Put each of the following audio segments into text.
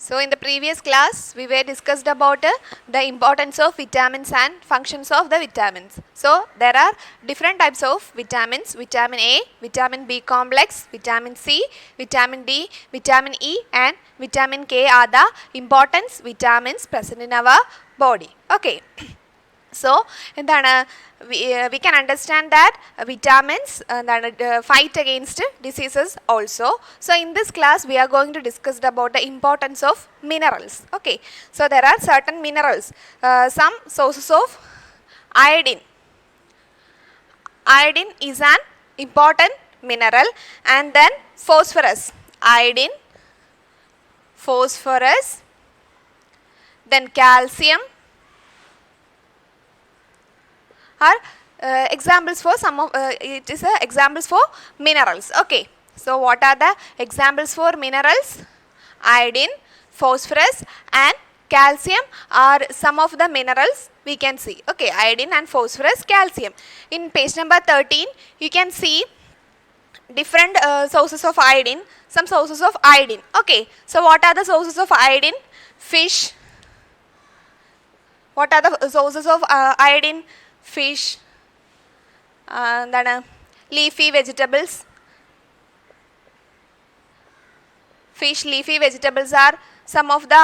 So in the previous class, we were discussed about the importance of vitamins and functions of the vitamins. So there are different types of vitamins: vitamin A, vitamin B complex, vitamin C, vitamin D, vitamin E, and vitamin K are the important vitamins present in our body. Okay. So, we can understand that vitamins fight against diseases also. So, in this class we are going to discuss about the importance of minerals. Okay. So, there are certain minerals, some sources of iodine. Iodine is an important mineral, and then phosphorus, iodine, phosphorus, then calcium are examples for some of it is examples for minerals. Okay, so what are the examples for minerals? Iodine, phosphorus, and calcium are some of the minerals we can see. Okay, iodine and phosphorus, calcium. In page number 13 you can see different sources of iodine, some sources of iodine. Okay, so what are the sources of iodine? Fish. What are the sources of iodine? Fish, leafy vegetables. Fish, leafy vegetables are some of the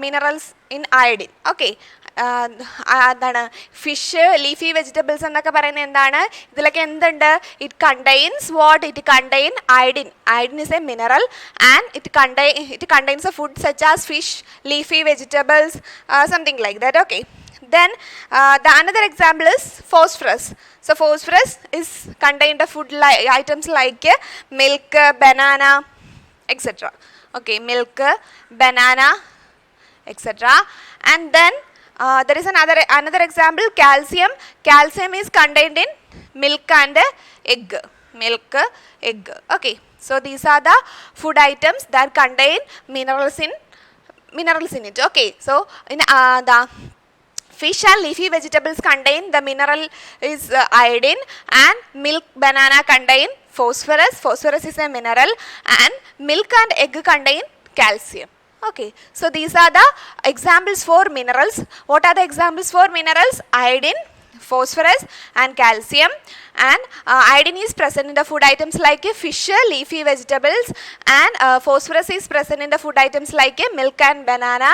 minerals in iodine. Okay, fish, leafy vegetables എന്നൊക്കെ പറയുന്നത് എന്താണ്? ഇതിലൊക്കെ എന്തുണ്ട്? It contains what? It contains iodine. Iodine is a mineral and it contains a food such as fish, leafy vegetables, something like that. Okay. Then the another example is phosphorus. So phosphorus is contained in food items like milk, banana, etc. Okay, milk, banana, etc. And then there is another example, calcium. Calcium is contained in milk and egg. Milk, egg. Okay, so these are the food items that contain minerals in it. Okay, so in the fish and leafy vegetables contain the mineral is iodine, and milk, banana contain phosphorus. Phosphorus is a mineral, and milk and egg contain calcium. Okay, so these are the examples for minerals. What are the examples for minerals? Iodine, phosphorus, and calcium. And iodine is present in the food items like fish, leafy vegetables, and phosphorus is present in the food items like milk and banana,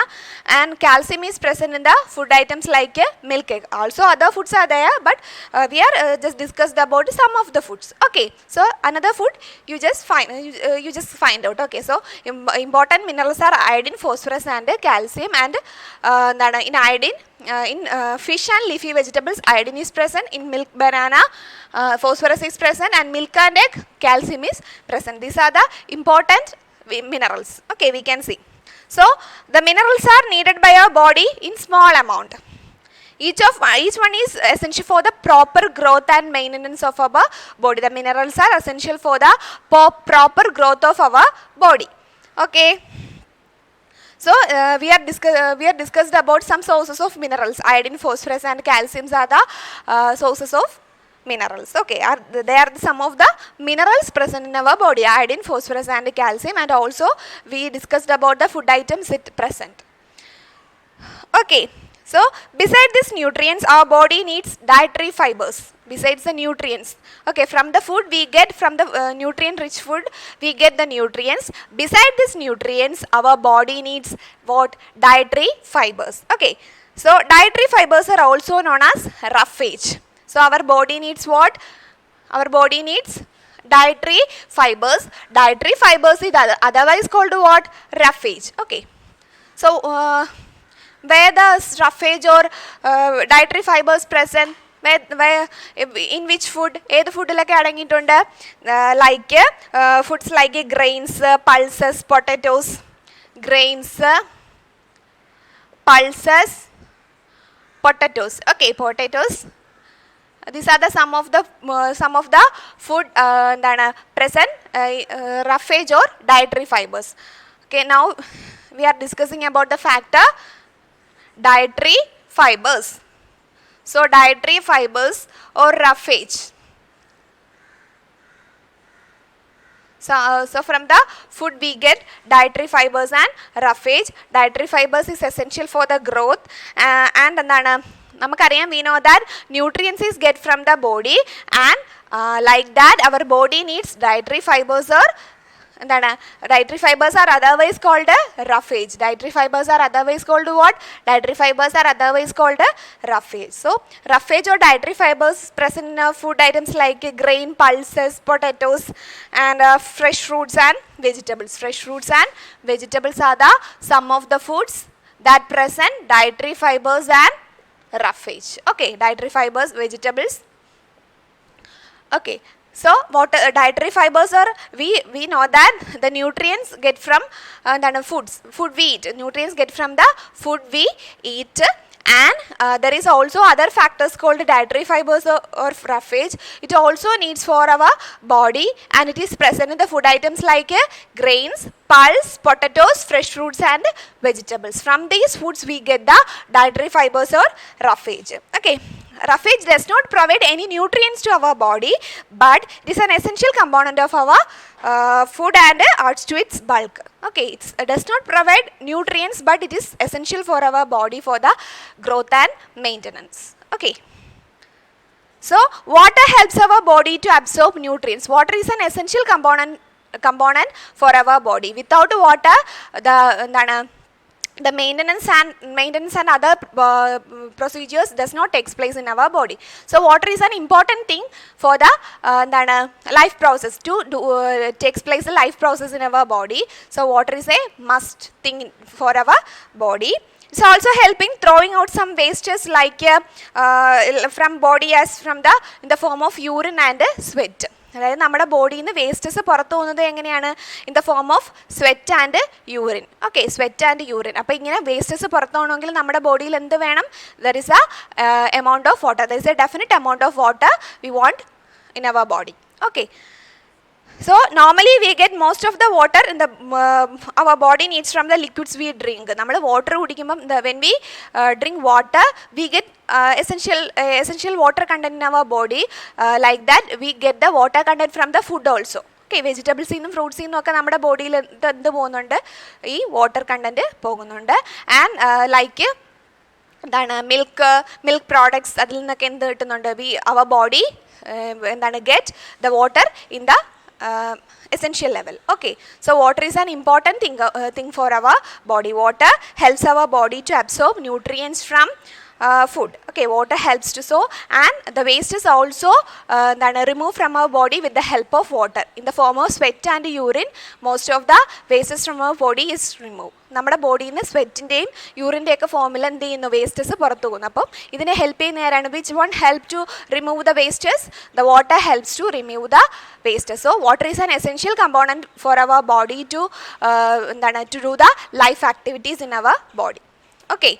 and calcium is present in the food items like milk, egg. Also other foods are there, but we are just discussed about some of the foods. Okay, so another food you just find out. Okay, so important minerals are iodine, phosphorus, and calcium. And in iodine, in fish and leafy vegetables, iodine is present. In milk, banana, phosphorus is present, and milk and egg, calcium is present. These are the important minerals. Okay, we can see. So the minerals are needed by our body in small amount. Each one is essential for the proper growth and maintenance of our body. The minerals are essential for the proper growth of our body. Okay. So we are discussed about some sources of minerals. Iodine, phosphorus, and calcium are the sources of minerals. Okay, they are some of the minerals present in our body: iodine, phosphorus, and calcium. And also we discussed about the food items it present. Okay, so besides these nutrients, our body needs dietary fibers. Besides the nutrients, okay, from the food we get, from the nutrient rich food we get the nutrients. Besides these nutrients, our body needs what? Dietary fibers. Okay, so dietary fibers are also known as roughage. So our body needs what? Our body needs dietary fibers. Dietary fibers is otherwise called what? Roughage. Okay, so where the roughage or dietary fibers present? Where in which food? Either food like foods like grains, pulses, potatoes, grains, pulses, potatoes. Okay, potatoes. These are the some of the food present roughage or dietary fibers. Okay, now we are discussing about the factor dietary fibers. So dietary fibers or roughage. So from the food we get dietary fibers and roughage. Dietary fibers is essential for the growth and എന്താണ് നമുക്കറിയാം we know that nutrients is get from the body and like that our body needs dietary fibers or എന്താണ് dietary fibers are otherwise called roughage. Dietary fibers are otherwise called what? Dietary fibers are otherwise called roughage. So roughage or dietary fibers present in food items like grain, pulses, potatoes and fresh fruits and vegetables. Fresh fruits and vegetables are the some of the foods that present dietary fibers and roughage. Okay, dietary fibers, vegetables. Okay. So what dietary fibers are, we know that the nutrients get from food we eat. Nutrients get from the food we eat and there is also other factors called dietary fibers or roughage. It also needs for our body and it is present in the food items like grains, pulse, potatoes, fresh fruits and vegetables. From these foods we get the dietary fibers or roughage. Okay. Roughage does not provide any nutrients to our body, but it is an essential component of our food and adds to its bulk. Okay, it does not provide nutrients, but it is essential for our body for the growth and maintenance. Okay. So water helps our body to absorb nutrients. Water is an essential component for our body. Without water, the maintenance and other procedures does not take place in our body. So water is an important thing for the life process to takes place the life process in our body. So water is a must thing for our body. It's also helping throwing out some wastes like from body as from the in the form of urine and sweat. അതായത് നമ്മുടെ ബോഡിയിൽ നിന്ന് wastes പുറത്തു പോകുന്നത് എങ്ങനെയാണ്? In the form of sweat and urine. Okay, sweat and urine. അപ്പോൾ ഇങ്ങനെ wastes പുറത്തു പോകണമെങ്കിൽ നമ്മുടെ ബോഡിയിൽ എന്ത് വേണം? There is a amount of water. There is a definite amount of water we want in our body. Okay. So normally we get most of the water in the our body needs from the liquids we drink. നമ്മൾ water കുടിക്കുമ്പം when we drink water we get essential water content in our body. Like that we get the water content from the food also. Okay, വെജിറ്റബിൾസിൽ നിന്നും ഫ്രൂട്ട്സിൽ നിന്നും ഒക്കെ നമ്മുടെ ബോഡിയിൽ എന്ത് പോകുന്നുണ്ട്? ഈ water content പോകുന്നുണ്ട്. ആൻഡ് ലൈക്ക് എന്താണ് മിൽക്ക് പ്രോഡക്ട്സ് അതിൽ നിന്നൊക്കെ എന്ത് കിട്ടുന്നുണ്ട്? അവർ ബോഡി എന്താണ് get the water in the essential level. Okay, so water is an important thing for our body. Water helps our body to absorb nutrients from food. Okay, water helps to so and the waste is also removed from our body with the help of water in the form of sweat and urine. Most of the wastes from our body is removed. നമ്മുടെ ബോഡിയിൽ നിന്ന് സ്വെറ്റിൻ്റെയും യൂറിൻ്റെയൊക്കെ ഫോമിൽ എന്ത് ചെയ്യുന്നു? Wastes പുറത്തു പോകുന്നു. അപ്പം ഇതിനെ ഹെൽപ്പ് ചെയ്യുന്ന ആരാണ്? Which one help to remove the wastes? The water helps to remove the wastes. So water is an essential component for our body to to do the life activities in our body. Okay.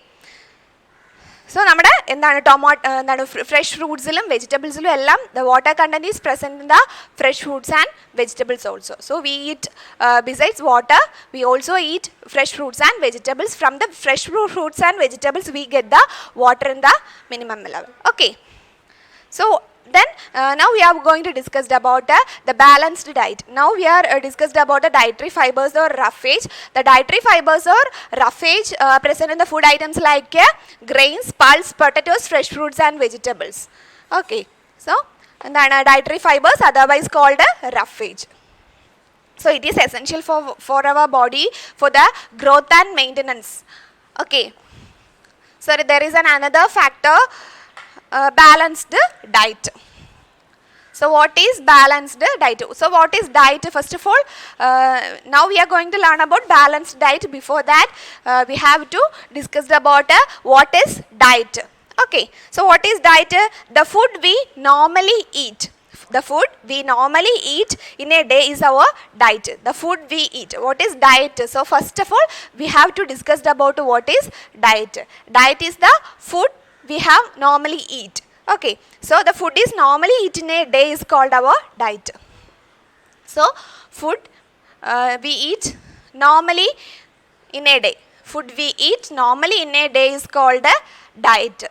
So നമ്മുടെ fresh ഫ്രൂട്ട്സിലും വെജിറ്റബിൾസിലും എല്ലാം the water content is present in the fresh fruits and vegetables also. So we eat besides water we also eat fresh fruits and vegetables. From the fresh fruits and vegetables we get the water in the minimum level. Okay, so then now we are going to discuss about the balanced diet. Now we are discussed about the dietary fibers or roughage. The dietary fibers or roughage present in the food items like grains, pulse, potatoes, fresh fruits and vegetables. Okay, so എന്താണ് dietary fibers otherwise called roughage. So it is essential for our body for the growth and maintenance. Okay, so there is another factor, balanced diet. So what is balanced diet? So what is diet? First of all, now we are going to learn about balanced diet. Before that we have to discuss about what is diet. Okay, so what is diet? The food we normally eat. The food we normally eat in a day is our diet. The food we eat. What is diet? So first of all we have to discuss about what is diet. Diet is the food we have normally eat. Okay, so the food is normally eat in a day is called our diet. So food we eat normally in a day. Food we eat normally in a day is called diet.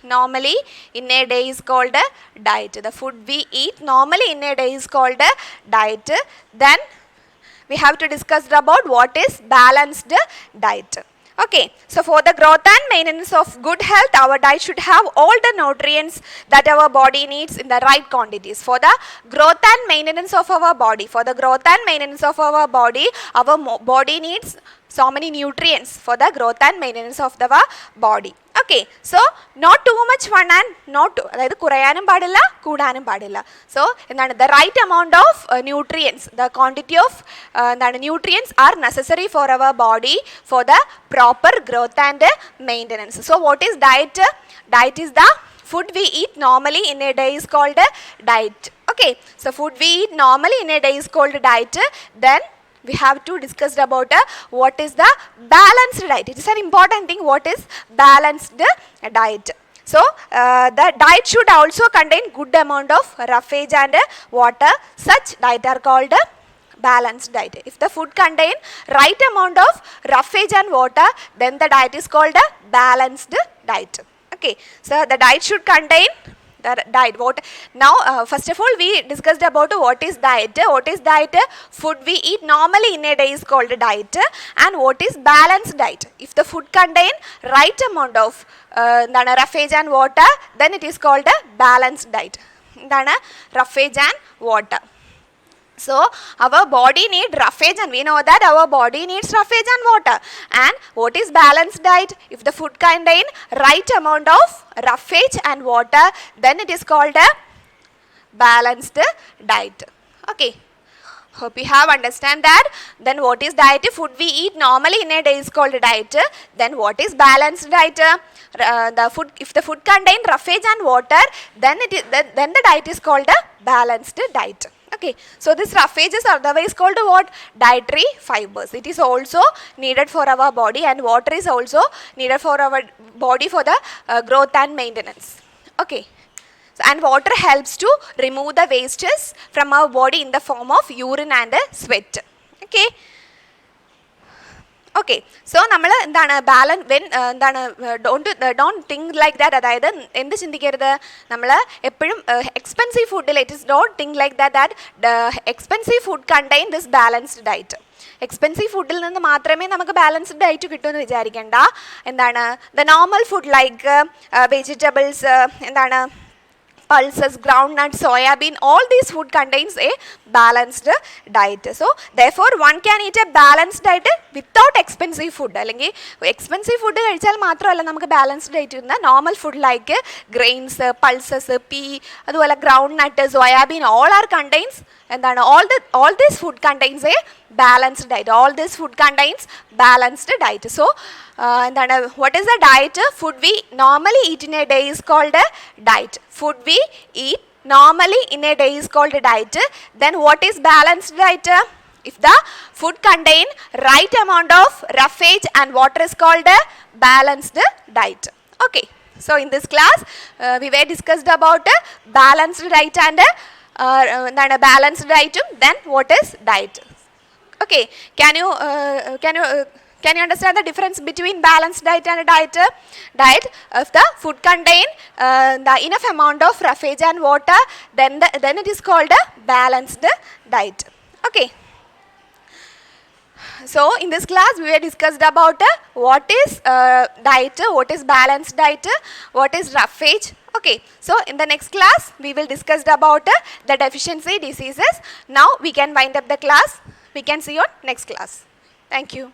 normally in a day is called a diet. The food we eat normally in a day is called a diet. Then we have to discuss about what is balanced diet. Okay, so for the growth and maintenance of good health, our diet should have all the nutrients that our body needs in the right quantities. For the growth and maintenance of our body, our body needs so many nutrients for the growth and maintenance of the body. Okay, so not too much fun and not too, അതായത് കുറയാനും പാടില്ല കൂടാനും പാടില്ല. So എന്താണ് the right amount of nutrients, the quantity of nutrients are necessary for our body for the proper growth and maintenance. So what is diet? Diet is the food we eat normally in a day is called diet. Okay, so food we eat normally in a day is called diet. Then we have to discuss about what is the balanced diet. It is an important thing. What is balanced diet? So the diet should also contain good amount of roughage and water. Such diet are called balanced diet. If the food contain right amount of roughage and water, then the diet is called a balanced diet. Okay, so the diet should contain the diet. What now? First of all, we discussed about what is diet. What is diet? Food we eat normally in a day is called diet. And what is balanced diet? If the food contain right amount of roughage and water, then it is called a balanced diet. Roughage and water. So our body needs roughage, and we know that our body needs roughage and water. And what is balanced diet? If the food contain right amount of roughage and water, then it is called a balanced diet. Okay, hope you have understand that. Then what is diet? Food we eat normally in a day is called diet. Then what is balanced diet? The food, if the food contain roughage and water, then the diet is called a balanced diet. Okay, so this roughage is otherwise called what? Dietary fibers. It is also needed for our body, and water is also needed for our body for the growth and maintenance. Okay, so, and water helps to remove the wastes from our body in the form of urine and sweat. Okay. Okay, so നമ്മൾ എന്താണ് balance when എന്താണ് don't think like that. അതായത് എന്ത് ചിന്തിക്കരുത്, നമ്മൾ എപ്പോഴും expensive ഫുഡിൽ it is don't think like that expensive food contain this balanced diet. Expensive ഫുഡിൽ നിന്ന് മാത്രമേ നമുക്ക് ബാലൻസ്ഡ് ഡയറ്റ് കിട്ടുമെന്ന് വിചാരിക്കേണ്ട. എന്താണ് the normal food like vegetables, എന്താണ് pulses, groundnuts, soya bean, all these food contains a balanced diet. So therefore one can eat a balanced diet without expensive food. അല്ലെങ്കിൽ expensive food കഴിച്ചാൽ മാത്രമല്ല നമുക്ക് balanced diet കിട്ടുന്ന normal food like grains, pulses, pea, അതുപോലെ groundnut, soybean, all are contains എന്താണ് all this food contains a balanced diet. All this food contains balanced diet. So എന്താണ് what is the diet? Food we normally eat in a day is called a diet. Food we eat normally in a day is called a diet. Then what is balanced diet? If the food contain right amount of roughage and water is called a balanced diet. Okay, so in this class we were discussed about balanced diet and balanced diet. Then what is diet? Okay, can you understand the difference between balanced diet and diet? Diet, if the food contain the enough amount of roughage and water, then it is called a balanced diet. Okay, so in this class we were discussed about what is diet, what is balanced diet, what is roughage. Okay, so in the next class we will discuss about the deficiency diseases. Now we can wind up the class. We can see you on next class. Thank you.